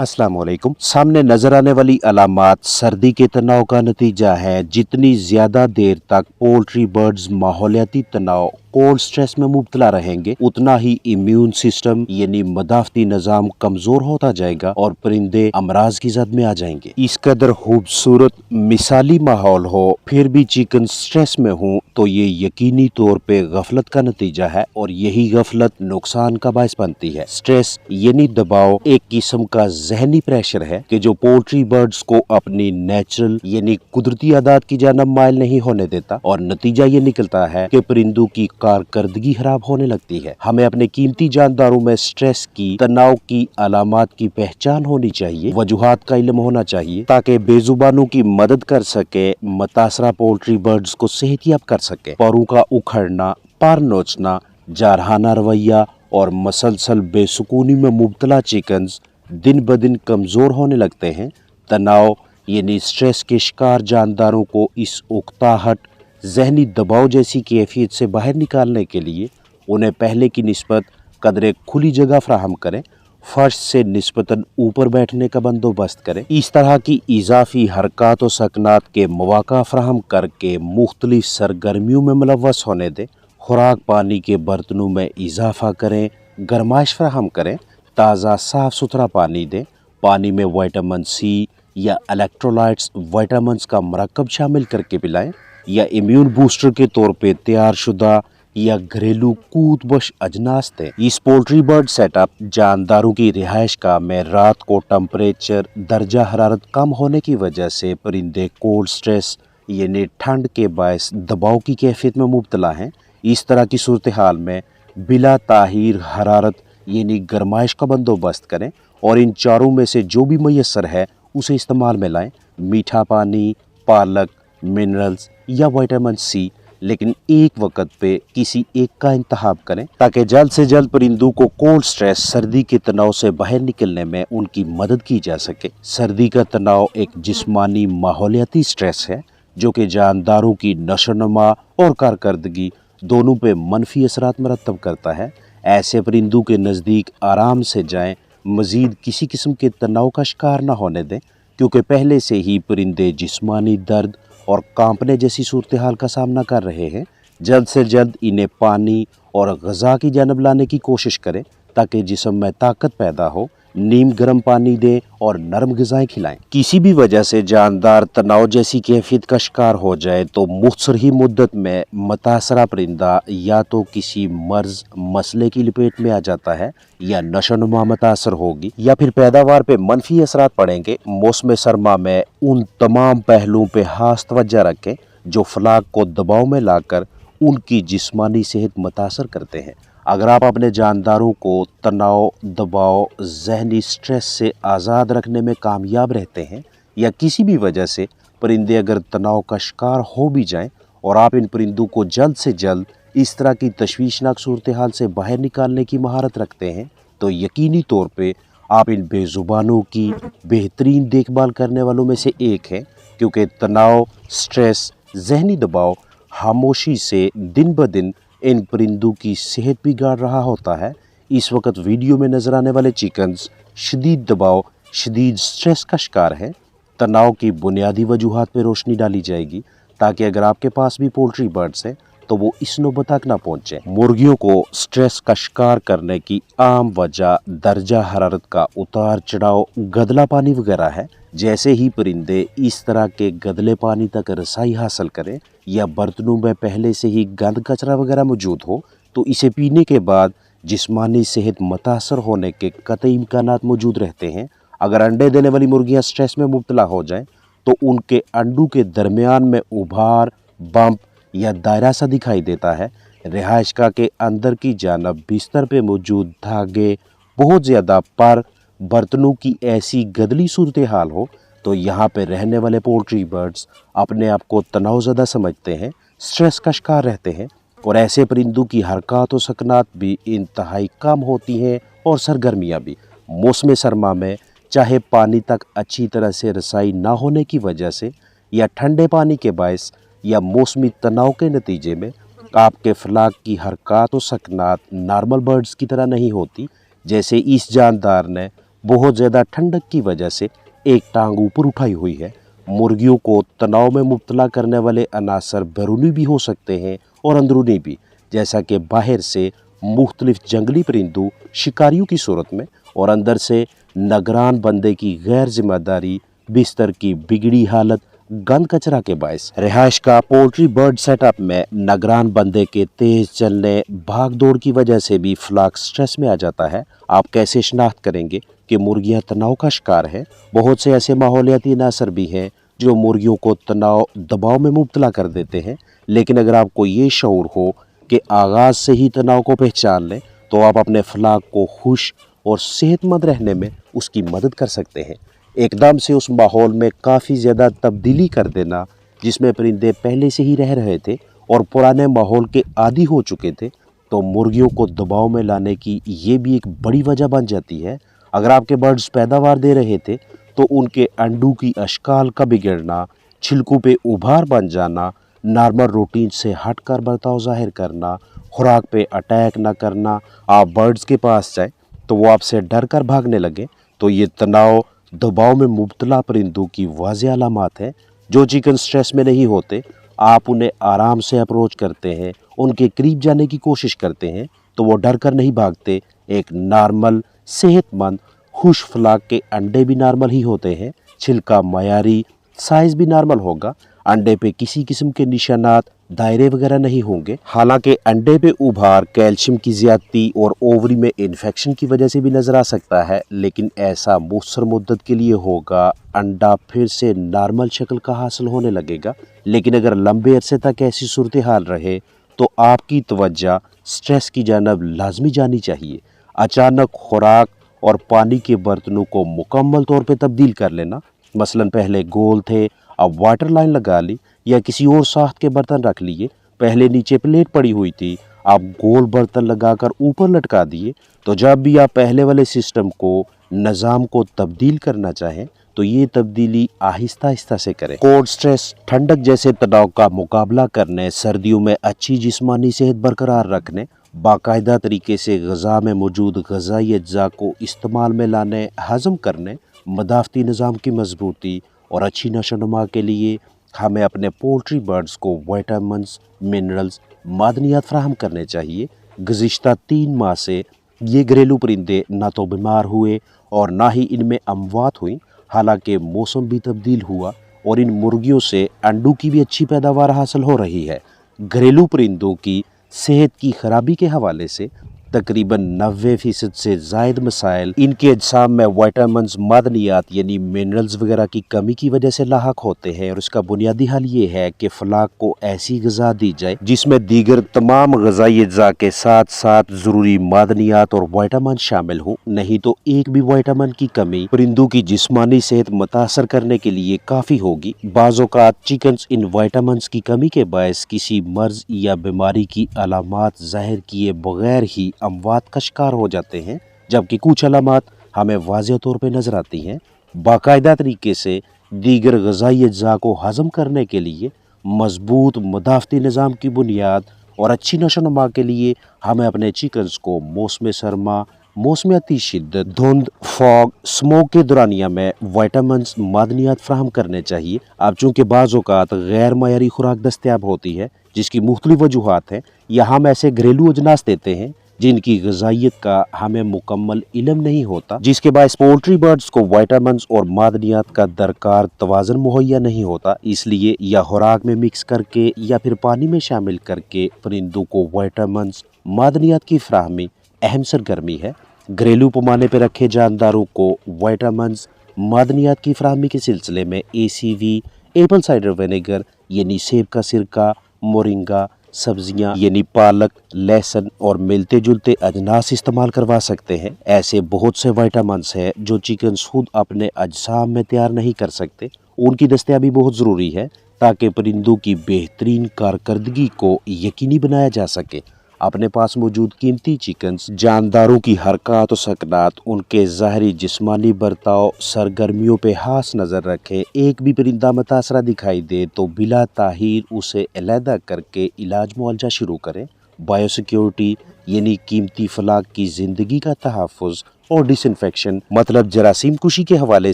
अस्सलाम वालेकुम। सामने नजर आने वाली अलामात सर्दी के तनाव का नतीजा है। जितनी ज्यादा देर तक पोल्ट्री बर्ड्स माहौलियाती तनाव कोल्ड स्ट्रेस में मुब्तला रहेंगे, उतना ही इम्यून सिस्टम यानी मदाफती निज़ाम कमजोर होता जाएगा और परिंदे अमराज की जद में आ जाएंगे। इस कदर खूबसूरत मिसाली माहौल हो फिर भी चिकन स्ट्रेस में हो तो ये यकीनी तौर पे गफलत का नतीजा है और यही गफलत नुकसान का बायस बनती है। स्ट्रेस यानी दबाव एक किस्म का जहनी प्रेशर है कि जो पोल्ट्री बर्ड्स को अपनी नेचुरल यानी कुदरती आदात की जानब माइल नहीं होने देता और नतीजा ये निकलता है कि परिंदों की कारकर्दगी खराब होने लगती है। हमें अपने कीमती जानदारों में स्ट्रेस की तनाव की अलामात की पहचान होनी चाहिए, वजूहात का इल्म होना चाहिए ताकि बेजुबानों की मदद कर सके, मुतासरा पोल्ट्री बर्ड्स को सेहतियाब कर सके। परों का उखड़ना, पर नोचना, जारहाना रवैया और मसलसल बेसुकूनी में मुब्तला चिकन्स दिन ब दिन कमजोर होने लगते हैं। तनाव यानी स्ट्रेस के शिकार जानदारों को इस उकताहट, जहनी दबाव जैसी कैफियत से बाहर निकालने के लिए उन्हें पहले की निस्बत कदरे खुली जगह फराहम करें, फर्श से निस्बतन ऊपर बैठने का बंदोबस्त करें। इस तरह की इजाफी हरकत व सकनात के मौका फराहम करके मुख्तलिफ सरगर्मियों में मुलव्वस होने दें। खुराक पानी के बर्तनों में इजाफा करें, गरमाइश फराहम करें, ताज़ा साफ सुथरा पानी दें। पानी में विटामिन सी या इलेक्ट्रोलाइट्स विटामिन्स का मरकब शामिल करके पिलाएं या इम्यून बूस्टर के तौर पे तैयार शुदा या घरेलू कूदबश अजनास दें। इस पोल्ट्री बर्ड सेटअप जानदारों की रिहाइश का में रात को टेम्परेचर दर्जा हरारत कम होने की वजह से परिंदे कोल्ड स्ट्रेस यानी ठंड के बायस दबाव की कैफियत में मुब्तला हैं। इस तरह की सूरत हाल में बिला ताहीर हरारत यानी गरमाइश का बंदोबस्त करें और इन चारों में से जो भी मैसर है उसे इस्तेमाल में लाएं। मीठा पानी, पालक, मिनरल्स या विटामिन सी, लेकिन एक वक्त पे किसी एक का इंतखाब करें ताकि जल्द से जल्द परिंदों को कोल्ड स्ट्रेस सर्दी के तनाव से बाहर निकलने में उनकी मदद की जा सके। सर्दी का तनाव एक जिस्मानी माहौलियाती स्ट्रेस है जो कि जानदारों की नशोनुमा और कारकर्दगी दोनों पे मनफी असरात मरतब करता है। ऐसे परिंदों के नज़दीक आराम से जाएं, मज़ीद किसी किस्म के तनाव का शिकार न होने दें क्योंकि पहले से ही परिंदे जिस्मानी दर्द और कांपने जैसी सूरत हाल का सामना कर रहे हैं। जल्द से जल्द इन्हें पानी और ग़ज़ा की जानब लाने की कोशिश करें ताकि जिस्म में ताकत पैदा हो। नीम गर्म पानी दें और नरम ग़िज़ाएँ खिलाएं। किसी भी वजह से जानदार तनाव जैसी कैफियत का शिकार हो जाए तो मुख्तसर ही मुद्दत में मुतासरा परिंदा या तो किसी मर्ज मसले की लपेट में आ जाता है या नशोनुमा मुतासर होगी या फिर पैदावार पे मनफी असरात पड़ेंगे। मौसम सरमा में उन तमाम पहलुओं पे खास तवज्जो रखें जो फलाक को दबाव में लाकर उनकी जिस्मानी सेहत मुतासर करते हैं। अगर आप अपने जानदारों को तनाव, दबाव, जहनी स्ट्रेस से आज़ाद रखने में कामयाब रहते हैं या किसी भी वजह से परिंदे अगर तनाव का शिकार हो भी जाएं और आप इन परिंदों को जल्द से जल्द इस तरह की तशवीशनाक सूरत हाल से बाहर निकालने की महारत रखते हैं तो यकीनी तौर पे आप इन बेजुबानों की बेहतरीन देखभाल करने वालों में से एक हैं क्योंकि तनाव, स्ट्रेस, जहनी दबाव खामोशी से दिन ब दिन इन परिंदों की सेहत बिगाड़ रहा होता है। इस वक्त वीडियो में नजर आने वाले चिकन्स शदीद दबाव, शदीद स्ट्रेस का शिकार हैं। तनाव की बुनियादी वजूहात पर रोशनी डाली जाएगी ताकि अगर आपके पास भी पोल्ट्री बर्ड्स हैं तो वो इस नौबत तक ना पहुँचे। मुर्गियों को स्ट्रेस का शिकार करने की आम वजह दर्जा हरारत का उतार चढ़ाव, गदला पानी वगैरह है। जैसे ही परिंदे इस तरह के गदले पानी तक रसाई हासिल करें या बर्तनों में पहले से ही गंद कचरा वगैरह मौजूद हो तो इसे पीने के बाद जिस्मानी सेहत मुतासर होने के कतई इम्कानात मौजूद रहते हैं। अगर अंडे देने वाली मुर्गियां स्ट्रेस में मुब्तला हो जाएं तो उनके अंडों के दरमियान में उभार, बम्प या दायरा सा दिखाई देता है। रिहाइशगाह के अंदर की जानब बिस्तर पे मौजूद धागे, बहुत ज़्यादा पर, बर्तनों की ऐसी गदली सूरत हाल हो तो यहाँ पे रहने वाले पोल्ट्री बर्ड्स अपने आप को तनावज़दा समझते हैं, स्ट्रेस का शिकार रहते हैं और ऐसे परिंदों की हरकत व सकनात भी इंतहाई कम होती हैं और सरगर्मियाँ भी। मौसम सरमा में चाहे पानी तक अच्छी तरह से रसाई ना होने की वजह से या ठंडे पानी के बायस या मौसमी तनाव के नतीजे में आपके फलाक की हरकत व सकनात नॉर्मल बर्ड्स की तरह नहीं होती। जैसे इस जानदार ने बहुत ज़्यादा ठंडक की वजह से एक टांग ऊपर उठाई हुई है। मुर्गियों को तनाव में मुब्तला करने वाले अनासर बैरूनी भी हो सकते हैं और अंदरूनी भी, जैसा कि बाहर से मुख्तलिफ जंगली परिंदों शिकारियों की सूरत में, और अंदर से निगरान बंदे की गैर जिम्मेदारी, बिस्तर की बिगड़ी हालत, गंद कचरा के बायस। रिहाइश का पोल्ट्री बर्ड सेटअप में निगरान बंदे के तेज चलने, भाग दौड़ की वजह से भी फ्लाक स्ट्रेस में आ जाता है। आप कैसे शनाख्त करेंगे कि मुर्गियां तनाव का शिकार है? बहुत से ऐसे माहौलियाती अनासर भी हैं जो मुर्गियों को तनाव दबाव में मुब्तला कर देते हैं, लेकिन अगर आपको ये शऊर हो कि आगाज से ही तनाव को पहचान लें तो आप अपने फ्लाक को खुश और सेहतमंद रहने में उसकी मदद कर सकते हैं। एकदम से उस माहौल में काफ़ी ज़्यादा तब्दीली कर देना जिसमें परिंदे पहले से ही रह रहे थे और पुराने माहौल के आदी हो चुके थे, तो मुर्गियों को दबाव में लाने की ये भी एक बड़ी वजह बन जाती है। अगर आपके बर्ड्स पैदावार दे रहे थे तो उनके अंडों की अशकाल का बिगड़ना, छिलकों पे उभार बन जाना, नॉर्मल रूटीन से हटकर बर्ताव जाहिर करना, खुराक पे अटैक न करना, आप बर्ड्स के पास जाए तो वो आपसे डर कर भागने लगे, तो ये तनाव दबाव में मुब्तला परिंदों की वाज़ेह अलामात है। जो चिकन स्ट्रेस में नहीं होते, आप उन्हें आराम से अप्रोच करते हैं, उनके करीब जाने की कोशिश करते हैं तो वो डर कर नहीं भागते। एक नॉर्मल सेहतमंद खुश फ्लाक के अंडे भी नॉर्मल ही होते हैं, छिलका मयारी, साइज़ भी नॉर्मल होगा, अंडे पे किसी किस्म के निशानात, दायरे वगैरह नहीं होंगे। हालांकि अंडे पे उभार कैल्शियम की ज़्यादती और ओवरी में इन्फेक्शन की वजह से भी नज़र आ सकता है, लेकिन ऐसा मुख्तर मुद्दत के लिए होगा। अंडा फिर से नॉर्मल शक्ल का हासिल होने लगेगा, लेकिन अगर लंबे अरसे तक ऐसी सूरत हाल रहे तो आपकी तवज्जो स्ट्रेस की जानब लाजमी जानी चाहिए। अचानक खुराक और पानी के बर्तनों को मुकम्मल तौर पे तब्दील कर लेना, मसलन पहले गोल थे अब वाटर लाइन लगा ली, या किसी और साख्त के बर्तन रख लिए, पहले नीचे प्लेट पड़ी हुई थी आप गोल बर्तन लगाकर ऊपर लटका दिए। तो जब भी आप पहले वाले सिस्टम को, निज़ाम को तब्दील करना चाहें तो ये तब्दीली आहिस्ता आहिस्ता से करें। कोल्ड स्ट्रेस, ठंडक जैसे तनाव का मुकाबला करने, सर्दियों में अच्छी जिस्मानी सेहत बरकरार रखने, बाकायदा तरीके से ग़ज़ा में मौजूद ग़ज़ाई अज्जा को इस्तेमाल में लाने, हज़म करने, मदाफ़ती निज़ाम की मजबूती और अच्छी नशोनुमा के लिए हमें अपने पोल्ट्री बर्ड्स को विटामिन्स, मिनरल्स, मादनियात फ़राहम करने चाहिए। गुज़िश्ता 3 माह से ये घरेलू परिंदे ना तो बीमार हुए और ना ही इनमें अमवात हुई। हालांकि मौसम भी तब्दील हुआ और इन मुर्गियों से अंडों की भी अच्छी पैदावार हासिल हो रही है। घरेलू परिंदों की सेहत की खराबी के हवाले से तकरीबन 90% से ज़ायद मसाइल इनके अजसाम में विटामिन्स, मादनियात यानी मिनरल्स वगैरह की कमी की वजह से लाहक होते हैं, और इसका बुनियादी हल ये है कि फ्लाक को ऐसी ग़िज़ा दी जाए जिसमें दीगर तमाम ग़िज़ाई अज्जा के साथ साथ ज़रूरी मादनियात और विटामिन शामिल हों। नहीं तो एक भी विटामिन की कमी परिंदों की जिस्मानी सेहत मुतासर करने के लिए काफ़ी होगी। बाज़ औक़ात चिकन्स इन विटामिन्स की कमी के बायस किसी मर्ज़ या बीमारी की अलामात ज़ाहिर किए बगैर ही अमवात का शिकार हो जाते हैं, जबकि कुछ अलामात हमें वाज़ेह तौर पे नज़र आती हैं। बाकायदा तरीके से दीगर ग़िज़ाई अज्जा को हज़म करने के लिए मजबूत मदाफ़ती निज़ाम की बुनियाद और अच्छी नशोनुमा के लिए हमें अपने चिकन्स को मौसम सरमा, मौसमियाती शिद्दत, धुंध, फॉग, स्मोक के दौरानिया में विटामिन्स, मादनियात फ़राहम करने चाहिए। अब चूँकि बाज़ औक़ात गैर मयारी खुराक दस्तयाब होती है जिसकी मुख्तलिफ वजूहात हैं, या हम ऐसे घरेलू अजनास देते हैं जिनकी ग़िज़ाइयत का हमें मुकम्मल इल्म नहीं होता, जिसके बायस पोल्ट्री बर्ड्स को विटामिन्स और मादनियात का दरकार तवाज़ुन मुहैया नहीं होता। इसलिए या खुराक में मिक्स करके या फिर पानी में शामिल करके परिंदों को विटामिन्स, मादनियात की फ़राहमी अहम सरगर्मी है। घरेलू पैमाने पर रखे जानदारों को विटामिन्स, मादनियात की फ़राहमी के सिलसिले में ACV, एप्पल साइडर विनेगर यानी सेब का सिरका, मोरिंगा, सब्जियां यानी पालक, लहसुन और मिलते जुलते अजनास इस्तेमाल करवा सकते हैं। ऐसे बहुत से विटामिन्स हैं जो चिकन खुद अपने अजसाम में तैयार नहीं कर सकते, उनकी दस्तयाबी बहुत ज़रूरी है ताकि परिंदों की बेहतरीन कारकर्दगी को यकीनी बनाया जा सके। अपने पास मौजूद कीमती चिकन्स, जानदारों की हरकत और सकनात, उनके ज़ाहरी जिस्मानी बर्ताव, सरगर्मियों पे खास नज़र रखें। एक भी परिंदा मुतासरा दिखाई दे तो बिला ताहीर उसे अलहदा करके इलाज मुआलजा शुरू करें। बायोसिक्योरिटी यानी कीमती फ्लाक की ज़िंदगी का तहफ़्फ़ुज़ اور ڈس انفیکشن مطلب جراثیم کشی کے حوالے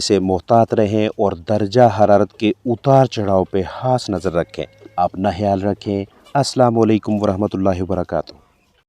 سے محتاط رہیں اور درجہ حرارت کے اتار چڑھاؤ پہ خاص نظر رکھیں۔ اپنا خیال رکھیں۔ السلام علیکم ورحمۃ اللہ وبرکاتہ۔